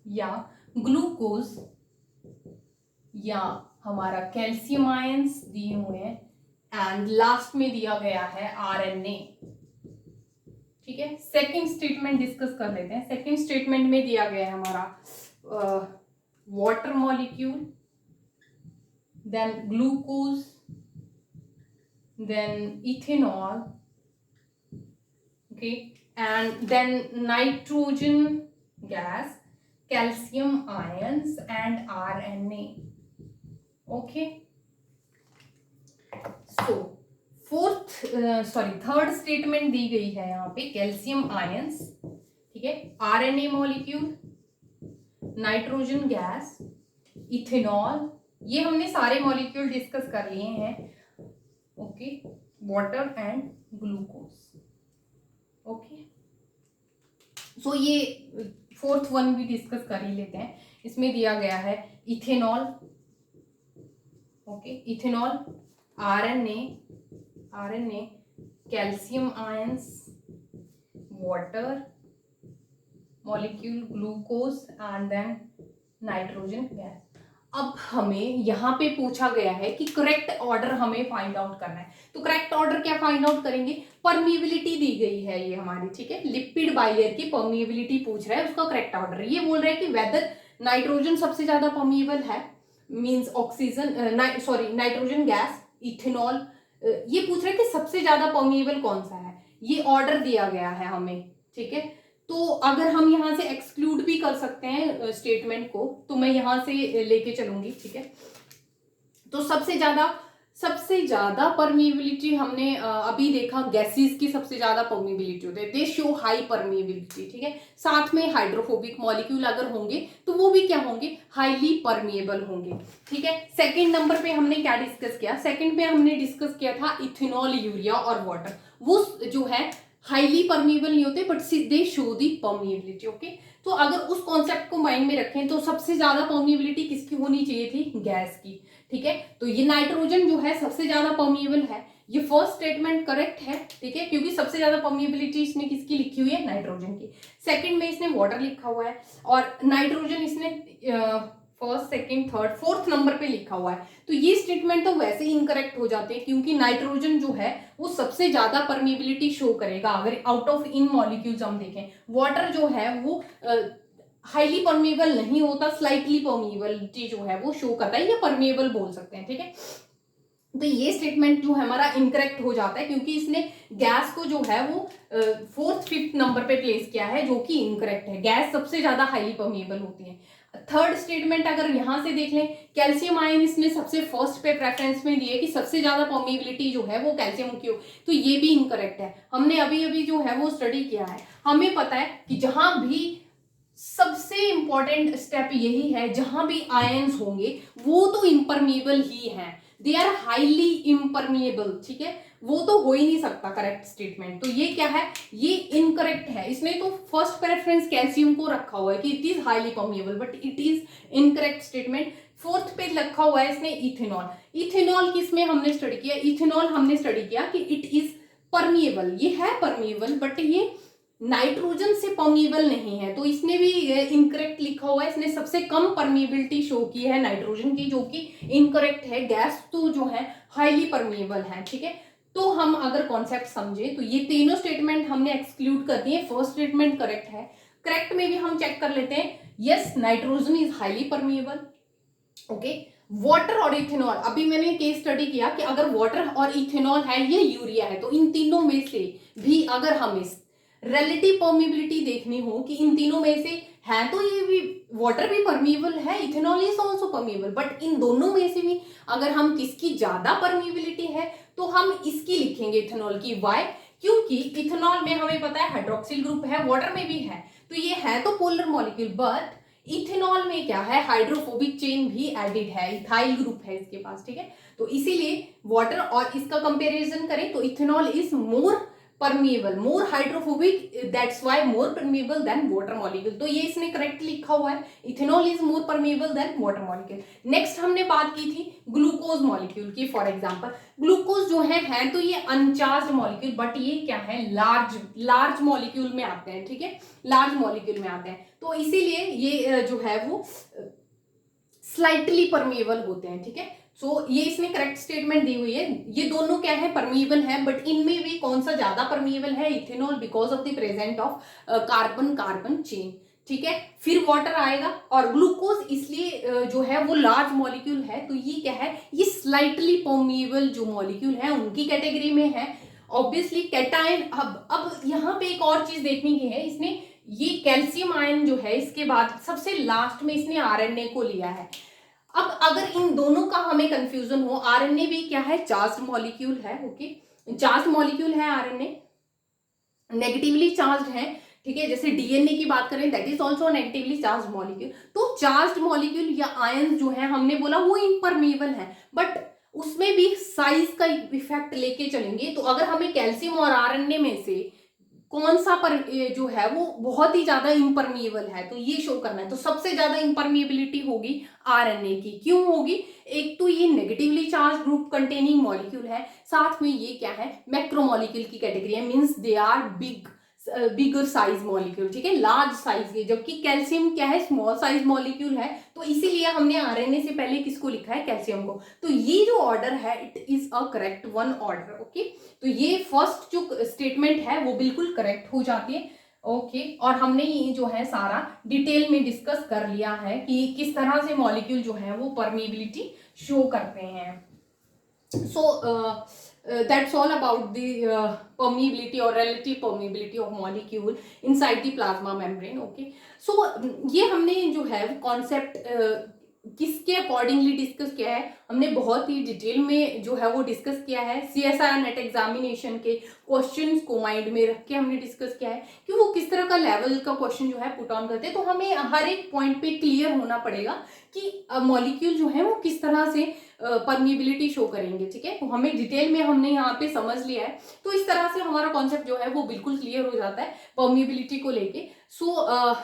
या ग्लूकोज या हमारा कैल्शियम आयंस दिए हुए हैं, एंड लास्ट में दिया गया है RNA, ठीक है। सेकंड स्टेटमेंट डिस्कस कर लेते हैं। सेकंड स्टेटमेंट में दिया गया है हमारा water molecule, then glucose, then ethanol, okay, and then nitrogen gas, calcium ions and RNA, okay। so third statement दी गई है यहाँ पे कैल्शियम आयंस, ठीक है, RNA molecule, nitrogen gas, ethanol, ये हमने सारे मॉलिक्यूल डिस्कस कर लिए हैं, okay, water and glucose, okay. So ये फोर्थ वन भी डिस्कस कर ही लेते हैं। इसमें दिया गया है ethanol, okay, ethanol, RNA, calcium ions, water molecule, glucose and then nitrogen gas. अब हमें यहाँ पे पूछा गया है कि करेक्ट ऑर्डर हमें फाइंड आउट करना है। तो करेक्ट ऑर्डर क्या फाइंड आउट करेंगे, परमिएबिलिटी दी गई है ये हमारी, ठीक है, लिपिड बाइलेयर की परमिएबिलिटी पूछ रहा है, उसका करेक्ट ऑर्डर ये बोल रहा है कि वेदर नाइट्रोजन सबसे ज्यादा परमिएबल है, means oxygen, nitrogen gas, ethanol, ये पूछ रहा है कि सबसे ज्यादा परमिएबल कौन सा है, ये ऑर्डर दिया गया है हमें, ठीक है। तो अगर हम यहाँ से एक्सक्लूड भी कर सकते हैं स्टेटमेंट को, तो मैं यहाँ से लेके चलूंगी, ठीक है। तो सबसे ज्यादा परमिएबिलिटी हमने अभी देखा, गैसेस की सबसे ज्यादा परमिएबिलिटी होती है, दे शो हाई परमिएबिलिटी, ठीक है। साथ में हाइड्रोफोबिक मॉलिक्यूल अगर होंगे तो वो भी क्या होंगे, हाईली परमिएबल होंगे, ठीक है। सेकंड नंबर पे हमने क्या डिस्कस किया, सेकंड पे हमने डिस्कस किया था इथेनॉल, यूरिया और वाटर, वो जो है हाईली परमिएबल नहीं होते but they show the permeability, okay. तो अगर उस कॉन्सेप्ट को माइंड में रखें तो सबसे ज्यादा परमिएबिलिटी किसकी होनी चाहिए थी, गैस की, ठीक है। तो ये नाइट्रोजन जो है सबसे ज्यादा परमिएबल है, ये फर्स्ट स्टेटमेंट करेक्ट है, ठीक है, क्योंकि सबसे ज्यादा परमिएबिलिटी इसने किसकी लिखी हुई है, नाइट्रोजन की। सेकंड में इसने वाटर लिखा हुआ है और नाइट्रोजन इसने first second third fourth number पे लिखा हुआ है, तो ये स्टेटमेंट तो वैसे ही इनकरेक्ट हो जाते हैं, क्योंकि नाइट्रोजन जो है वो सबसे ज्यादा परमिबिलिटी शो करेगा। अगर आउट ऑफ इन मॉलिक्यूल्स हम देखें, वाटर जो है वो हाईली परमेबल नहीं होता, स्लाइटली परमेबिलिटी जो है वो शो करता है, या परमेबल बोल सकते हैं, ठीक है। तो ये स्टेटमेंट जो है हमारा इनकरेक्ट हो जाता है, क्योंकि इसने गैस को जो है वो फोर्थ फिफ्थ नंबर पे प्लेस किया है, जो कि इनकरेक्ट है। गैस सबसे ज्यादा हाईली परमेबल होती है। थर्ड स्टेटमेंट अगर यहां से देख लें, कैल्शियम आयन इसने सबसे फर्स्ट पे प्रेफरेंस में दिए कि सबसे ज्यादा परमेबिलिटी जो है वो कैल्शियम की हो, तो ये भी इनकरेक्ट है। हमने अभी अभी जो है वो स्टडी किया है, हमें पता है कि जहां भी सबसे इंपॉर्टेंट स्टेप यही है, जहां भी आयंस होंगे वो तो इम्परमेबल ही हैं, दे आर हाईली इम्परमेबल, ठीक है, वो तो हो ही नहीं सकता करेक्ट स्टेटमेंट। तो ये क्या है, ये इनकरेक्ट है। इसने तो फर्स्ट प्रेफरेंस कैल्शियम को रखा हुआ है कि it is highly permeable, but it is incorrect statement. Fourth पे रखा हुआ है इसने इथेनॉल। इथेनॉल किसमें हमने स्टडी किया, इथेनॉल हमने स्टडी किया कि इट इज परमेबल, ये है परमेबल, बट ये नाइट्रोजन से परमेबल नहीं है, तो इसने भी इनकरेक्ट लिखा हुआ है। इसने सबसे कम परमेबिलिटी शो की है नाइट्रोजन की, जो कि इनकरेक्ट है। गैस तो जो है हाईली परमेबल है, ठीक है। तो हम अगर कॉन्सेप्ट समझे तो ये तीनों स्टेटमेंट हमने एक्सक्लूड कर दिए। फर्स्ट स्टेटमेंट करेक्ट है। करेक्ट में भी हम चेक कर लेते हैं, yes nitrogen is highly permeable, okay. Water और इथेनॉल, अभी मैंने केस स्टडी किया कि अगर वाटर और इथेनॉल है, ये यूरिया है, तो इन तीनों में से भी अगर हमें रिलेटिव परमेबिलिटी देखनी हो कि इन तीनों में से है, तो ये भी वाटर भी परमेबल है, ethanol is also permeable, but in दोनों में से भी अगर हम किसकी ज्यादा परमेबिलिटी है तो हम इसकी लिखेंगे, इथेनॉल की। वाई, क्योंकि इथेनॉल में हमें पता है हाइड्रोक्सिल ग्रुप है, वाटर में भी है, तो ये है तो पोलर मॉलिक्यूल, बट इथेनॉल में क्या है, हाइड्रोफोबिक चेन भी एडिड है, इथाइल ग्रुप है इसके पास, ठीक है। तो इसीलिए वाटर और इसका कंपैरिजन करें तो ethanol is more permeable, more hydrophobic, that's why more permeable than water molecule. तो ये इसने करेक्ट लिखा हुआ है, ethanol is more permeable than water molecule. Next हमने बात की थी ग्लूकोज मॉलिक्यूल की। फॉर एग्जांपल ग्लूकोज जो है तो ये अनचार्ज मॉलिक्यूल, बट ये क्या है, लार्ज मॉलिक्यूल में आते हैं, ठीक है, लार्ज मॉलिक्यूल में आते हैं, तो इसीलिए ये जो है वो स्लाइटली परमेबल होते हैं, ठीक है। सो ये इसमें करेक्ट स्टेटमेंट दी हुई है। ये दोनों क्या है, परमेबल है, बट इनमें भी कौन सा ज्यादा परमेबल है, ethanol, because of the present of carbon carbon chain, ठीक है। फिर वाटर आएगा, और ग्लूकोज इसलिए जो है वो लार्ज मॉलिक्यूल है, तो ये क्या है, ये स्लाइटली परमेबल जो मॉलिक्यूल है उनकी कैटेगरी में है। ऑब्वियसली कैटायन, अब यहाँ पे एक और चीज देखने की है, इसने ये कैल्शियम आयन जो है इसके बाद सबसे लास्ट में इसने आरएनए को लिया है। अब अगर इन दोनों का हमें कंफ्यूजन हो, आरएनए भी क्या है, चार्ज्ड मॉलिक्यूल है, ओके, चार्ज्ड मॉलिक्यूल है आरएनए, नेगेटिवली चार्ज्ड है, ठीक है। जैसे डीएनए की बात करें, that is also negatively charged molecule. तो चार्ज्ड मॉलिक्यूल या आयन जो है हमने बोला वो इम्परमेबल है, बट उसमें भी साइज का इफेक्ट लेके चलेंगे। तो अगर हमें कैल्शियम और आरएनए में से कौन सा पर जो है वो बहुत ही ज्यादा इम्परमेबल है, तो ये शो करना है। तो सबसे ज्यादा इम्परमेबिलिटी होगी आरएनए की। क्यों होगी, एक तो ये negatively charge group containing molecule है, साथ में ये क्या है, मैक्रोमॉलिक्यूल की कैटेगरी है, means they are bigger size molecule, ठीक है, लार्ज साइज के। जबकि कैल्शियम क्या है, स्मॉल साइज मॉलिक्यूल है, तो इसीलिए हमने आरएनए से पहले किसको लिखा है, कैल्शियम को। तो ये जो ऑर्डर है it is a correct one order, okay. तो ये फर्स्ट जो स्टेटमेंट है वो बिल्कुल करेक्ट हो जाती है, ओके। और हमने ये जो है सारा डिटेल में डिस्कस कर लिया है कि किस तरह से मॉलिक्यूल जो है वो परमेबिलिटी शो करते हैं। So that's all about the permeability or relative permeability of molecule inside the plasma membrane. Okay, so ये हमने जो है कॉन्सेप्ट किसके अकॉर्डिंगली डिस्कस किया है, हमने बहुत ही डिटेल में जो है वो डिस्कस किया है। CSIR नेट एग्जामिनेशन के क्वेश्चंस को माइंड में रख के हमने डिस्कस किया है कि वो किस तरह का लेवल का क्वेश्चन जो है पुट ऑन करते हैं। तो हमें हर एक पॉइंट पे क्लियर होना पड़ेगा कि मॉलिक्यूल जो है वो किस तरह से परमिबिलिटी शो करेंगे, ठीक है। तो हमें डिटेल में हमने यहाँ पे समझ लिया है, तो इस तरह से हमारा कॉन्सेप्ट जो है वो बिल्कुल क्लियर हो जाता है परमिबिलिटी को लेके। सो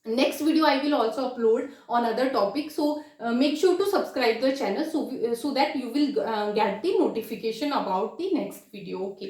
next video I will also upload on other topics, so make sure to subscribe the channel so that you will get the notification about the next video, okay.